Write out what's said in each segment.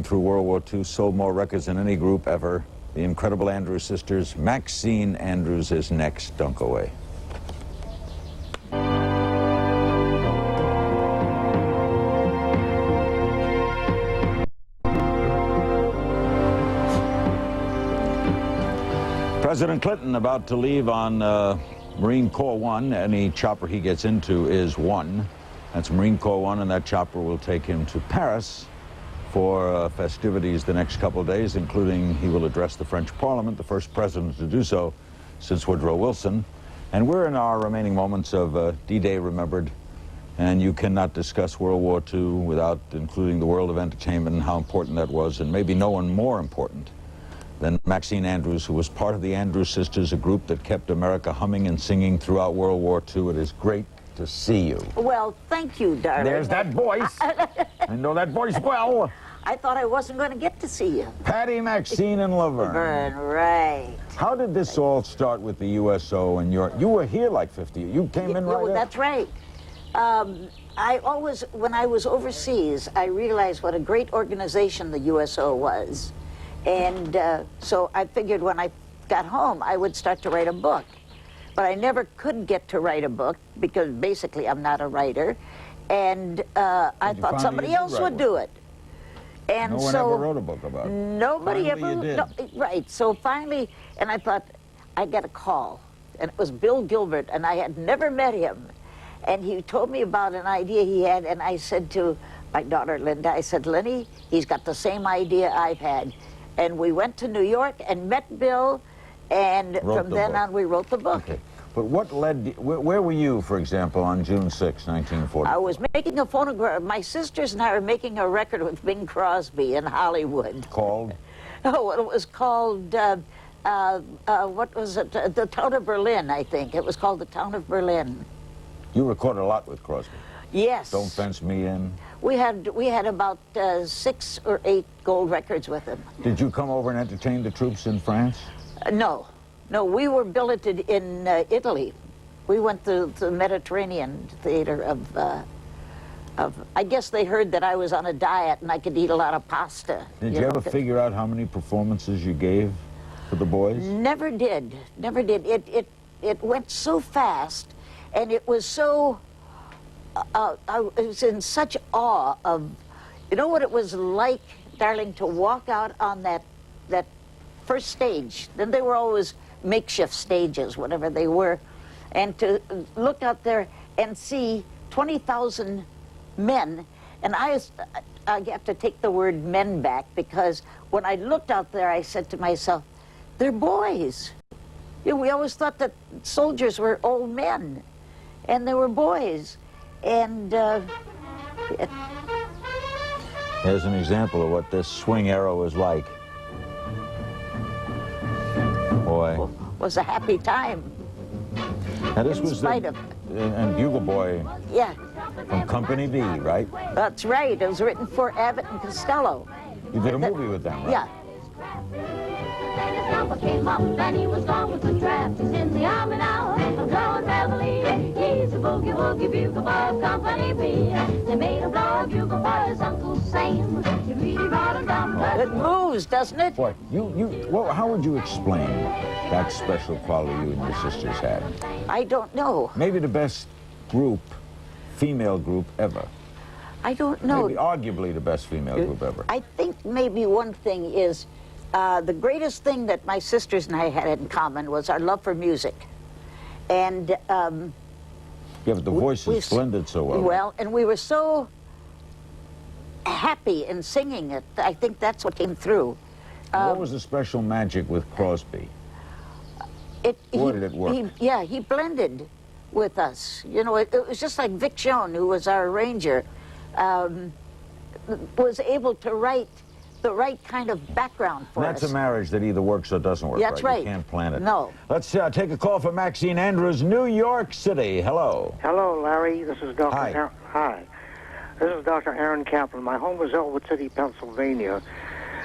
through World War II, sold more records than any group ever. The incredible Andrews sisters. Maxene Andrews is next. Don't go away. President Clinton about to leave on Marine Corps One. Any chopper he gets into is one. That's Marine Corps One, and that chopper will take him to Paris for festivities the next couple of days, including he will address the French Parliament, the first president to do so since Woodrow Wilson. And we're in our remaining moments of D-Day remembered, and you cannot discuss World War II without including the world of entertainment and how important that was, and maybe no one more important than Maxene Andrews, who was part of the Andrews Sisters, a group that kept America humming and singing throughout World War II. It is great to see you. Well, thank you, darling. There's that voice. I know that voice well. I thought I wasn't going to get to see you. Patty, Maxine, and Laverne. Right. How did this all start with the USO and you were here like 50? You came in right That's right. When I was overseas, I realized what a great organization the USO was. And so I figured when I got home, I would start to write a book. But I never could get to write a book because basically I'm not a writer. And I thought somebody else would do it. And no one ever wrote a book about it. Nobody ever. No, right. So finally, and I thought, I get a call. And it was Bill Gilbert, and I had never met him. And he told me about an idea he had, and I said to my daughter, Linda, I said, Lenny, he's got the same idea I've had. And we went to New York and met Bill, and from then on we wrote the book. Okay. But what led, where were you, for example, on June 6, 1940? I was making a phonograph. My sisters and I were making a record with Bing Crosby in Hollywood. Called? Oh, it was called, what was it? The Town of Berlin, I think. It was called The Town of Berlin. You recorded a lot with Crosby. Yes. Don't Fence Me In. We had about 6 or 8 gold records with him. Did you come over and entertain the troops in France? No. No, we were billeted in Italy. We went to the Mediterranean theater of, I guess they heard that I was on a diet and I could eat a lot of pasta. Did you ever figure out how many performances you gave for the boys? Never did. Never did. It went so fast, and it was so, I was in such awe of, you know what it was like, darling, to walk out on that first stage. Then they were always makeshift stages, whatever they were, and to look out there and see 20,000 men, and I have to take the word men back, because when I looked out there, I said to myself, they're boys. You know, we always thought that soldiers were old men, and they were boys, and Here's an example of what this swing era was like. Boy. Was a happy time. Now this was and Bugle Boy. Yeah. From Company B, right? That's right. It was written for Abbott and Costello. You did a movie with them, right? Yeah. Came up and he was gone with the draft. He's in the army now, blowing heavily. He's a boogie woogie bugle boy of Company B. They made him blow a bugle for his Uncle Sam. He really brought him down. It moves, doesn't it? Boy, well, how would you explain that special quality you and your sisters had? I don't know. Maybe the best group, female group ever. I don't know. Maybe arguably the best female group ever. I think maybe one thing is the greatest thing that my sisters and I had in common was our love for music. And yeah, but the voices blended so well. Well, and we were so happy in singing it. I think that's what came through. What was the special magic with Crosby? Or did it work? He blended with us. You know, it was just like Vic Schoen, who was our arranger, was able to write the right kind of background for us. That's a marriage that either works or doesn't work. That's right. You can't plan it. No. Let's take a call from Maxene Andrews, New York City. Hello. Hello, Larry. This is Dr. Hi. Hi. This is Dr. Aaron Kaplan. My home was Elwood City, Pennsylvania.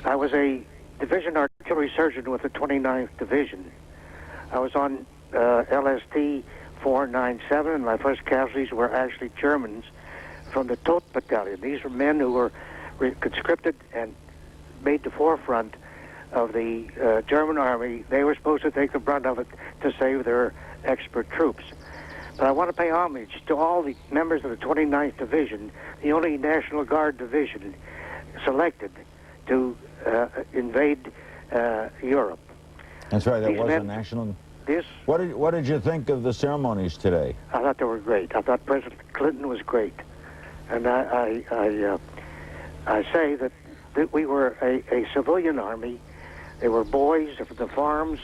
I was a division artillery surgeon with the 29th Division. I was on LST 497, and my first casualties were actually Germans from the Todt Battalion. These were men who were conscripted and made the forefront of the German army. They were supposed to take the brunt of it to save their expert troops. But I want to pay homage to all the members of the 29th Division, the only National Guard division selected to invade Europe. That's right, that These was a men- national... This, What did you think of the ceremonies today? I thought they were great. I thought President Clinton was great. And I say that we were a civilian army. They were boys from the farms.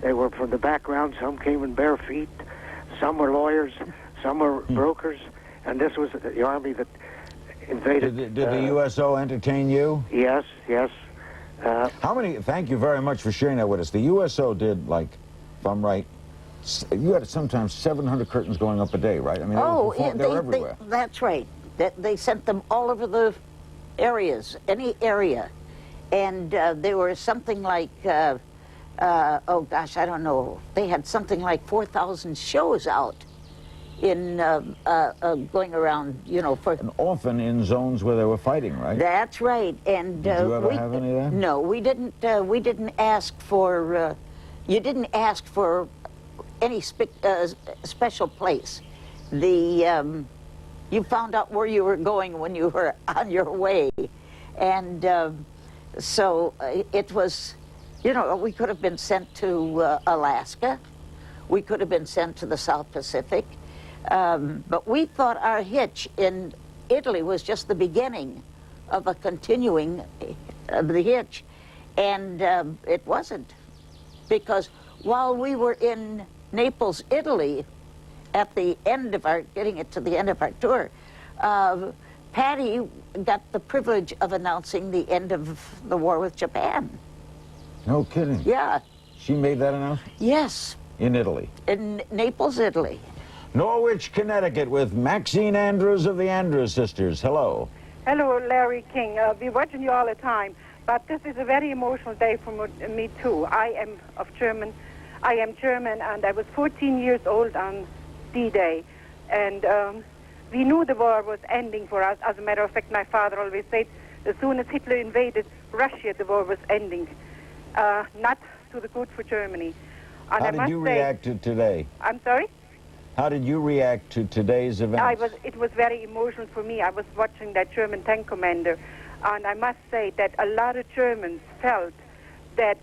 They were from the background. Some came in bare feet. Some were lawyers. Some were brokers. And this was the army that invaded. Did the USO entertain you? Yes, yes. How many, thank you very much for sharing that with us. The USO did, like, if I'm right, you had sometimes 700 curtains going up a day, right? I mean, they were everywhere. That's right. They sent them all over the areas, any area. And there were something like, oh gosh, I don't know, they had something like 4,000 shows out in going around, you know, for... And often in zones where they were fighting, right? That's right. And did you ever have any of that? No, we didn't ask for, you didn't ask for any special place. You found out where you were going when you were on your way. And so it was, you know, we could have been sent to Alaska. We could have been sent to the South Pacific. But we thought our hitch in Italy was just the beginning of a continuing of the hitch. And it wasn't. Because while we were in Naples, Italy, at the end of our, getting it to the end of our tour, Patty got the privilege of announcing the end of the war with Japan. No kidding. Yeah. She made that announcement? Yes. In Italy? In Naples, Italy. Norwich, Connecticut, with Maxene Andrews of the Andrews Sisters. Hello. Hello, Larry King. We're watching you all the time, but this is a very emotional day for me too. I am German, and I was 14 years old on D-Day, and we knew the war was ending for us. As a matter of fact, my father always said, as soon as Hitler invaded Russia, the war was ending. Not to the good for Germany. And How did you react to today? I'm sorry? How did you react to today's events? It was very emotional for me. I was watching that German tank commander, and I must say that a lot of Germans felt that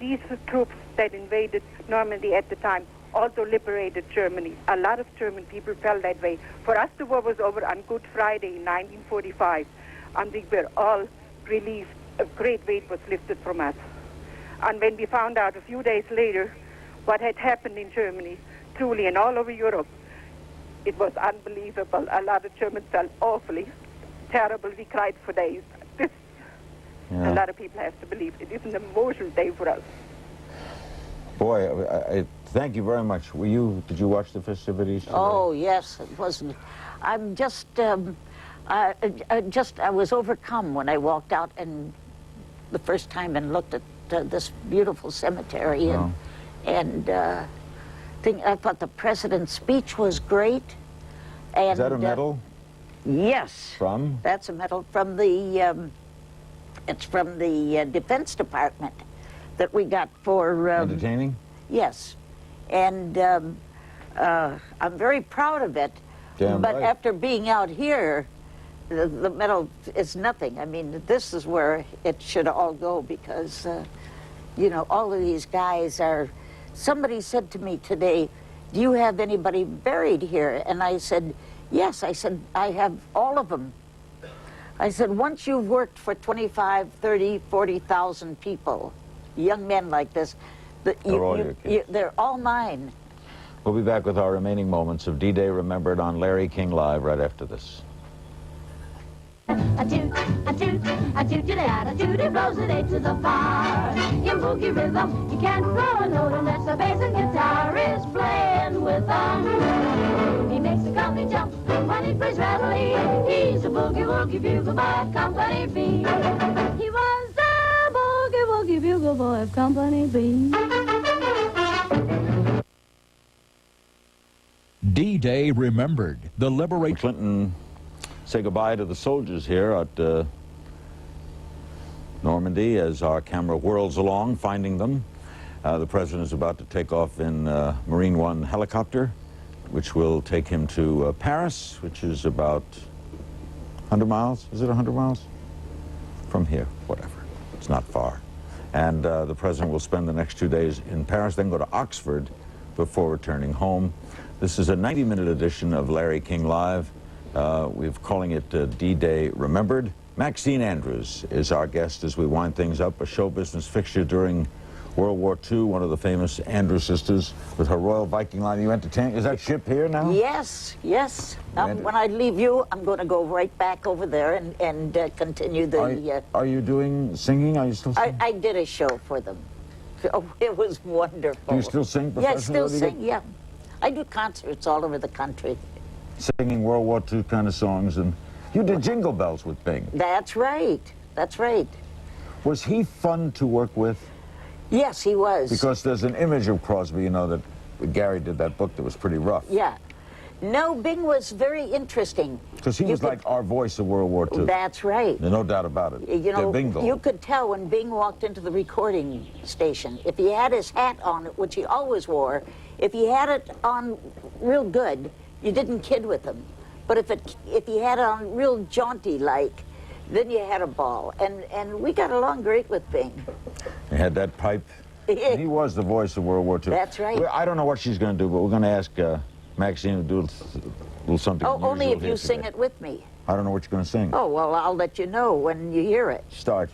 these troops that invaded Normandy at the time also liberated Germany. A lot of German people felt that way. For us, the war was over on Good Friday in 1945, and we were all relieved. A great weight was lifted from us. And when we found out a few days later what had happened in Germany, truly, and all over Europe, it was unbelievable. A lot of Germans felt awfully terrible. We cried for days. A lot of people have to believe it is an emotional day for us. Boy, I thank you very much. Did you watch the festivities today? Oh, yes, it wasn't. I'm just, I was overcome when I walked out and the first time and looked at this beautiful cemetery and I thought the president's speech was great. And, is that a medal? Yes. From? That's a medal from the, it's from the Defense Department that we got for... entertaining? Yes. And I'm very proud of it. Damn but right. after being out here, the medal is nothing. I mean, this is where it should all go because, you know, all of these guys are... Somebody said to me today, do you have anybody buried here? And I said, yes. I said, I have all of them. I said, once you've worked for 25, 30, 40,000 people, young men like this, they're all mine. We'll be back with our remaining moments of D-Day Remembered on Larry King Live right after this. A toot, a toot, a toot to the hat, a toot, it blows the day to the fire. In boogie rhythm, you can't blow a note unless the bass and guitar is playing with them. He makes the company jump when he plays readily. He's a boogie-woogie bugle boy of Company B. He was the boogie-woogie bugle boy of Company B. D-Day Remembered, the liberation... Clinton say goodbye to the soldiers here at Normandy as our camera whirls along, finding them. The President is about to take off in Marine One helicopter, which will take him to Paris, which is about 100 miles. Is it 100 miles? From here, whatever. It's not far. And the President will spend the next 2 days in Paris, then go to Oxford before returning home. This is a 90-minute edition of Larry King Live. We're calling it D-Day Remembered. Maxene Andrews is our guest as we wind things up, a show business fixture during World War II, one of the famous Andrews sisters with her Royal Viking line. You entertain? Is that ship here now? Yes, yes. When I leave you, I'm going to go right back over there and continue the... Are you doing singing? Are you still singing? I did a show for them. Oh, it was wonderful. Do you still sing professionally? Yeah, I still sing, yeah. I do concerts all over the country. Singing World War II kind of songs, and you did Jingle Bells with Bing. That's right. That's right. Was he fun to work with? Yes, he was. Because there's an image of Crosby, you know, that Gary did that book that was pretty rough. Yeah. No, Bing was very interesting. Because he was like our voice of World War II. That's right. There's no doubt about it. You know, Bingo. you could tell when Bing walked into the recording station, if he had his hat on, which he always wore, if he had it on real good, you didn't kid with him. But if he had it on real jaunty-like, then you had a ball. And we got along great with Bing. He had that pipe. And he was the voice of World War II. That's right. I don't know what she's going to do, but we're going to ask Maxine to do a little something unusual only if here you sing today. it with me. I don't know what you're going to sing. Oh, well, I'll let you know when you hear it. Start.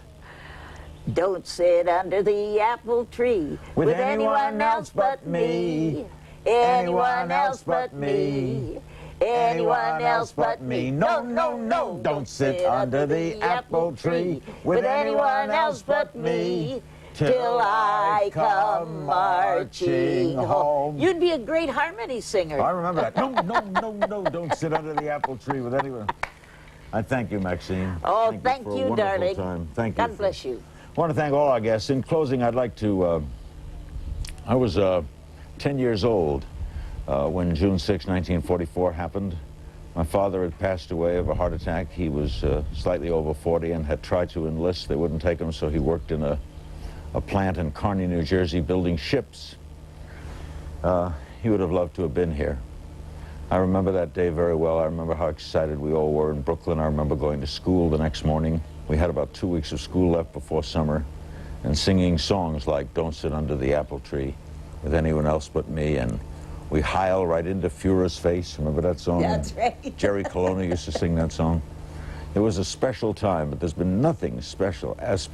Don't sit under the apple tree with anyone else but me. Anyone else but me. Anyone else but me. No, no, no, don't sit under the apple tree with anyone else but me till I come marching home. You'd be a great harmony singer. I remember that. No, no, no, no, don't sit under the apple tree with anyone. I thank you, Maxine. Oh, thank you, you, darling. Time. Thank you. God bless you. I want to thank all our guests. In closing, I'd like to, I was 10 years old when June 6, 1944 happened. My father had passed away of a heart attack. He was slightly over 40 and had tried to enlist. They wouldn't take him, so he worked in a plant in Kearney, New Jersey, building ships. He would have loved to have been here. I remember that day very well. I remember how excited we all were in Brooklyn. I remember going to school the next morning. We had about 2 weeks of school left before summer, and singing songs like Don't Sit Under the Apple Tree with Anyone Else But Me, and We Heil Right Into Führer's Face. Remember that song? That's right. Jerry Colonna used to sing that song. It was a special time, but there's been nothing special as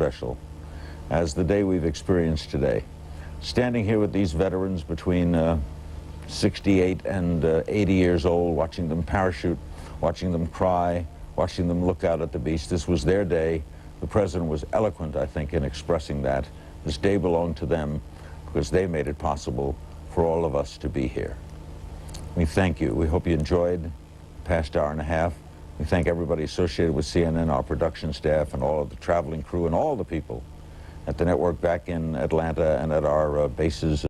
the day we've experienced today. Standing here with these veterans between 68 and 80 years old, watching them parachute, watching them cry, watching them look out at the beach. This was their day. The President was eloquent, I think, in expressing that. This day belonged to them because they made it possible for all of us to be here. We thank you. We hope you enjoyed the past hour and a half. We thank everybody associated with CNN, our production staff, and all of the traveling crew, and all the people at the network back in Atlanta and at our bases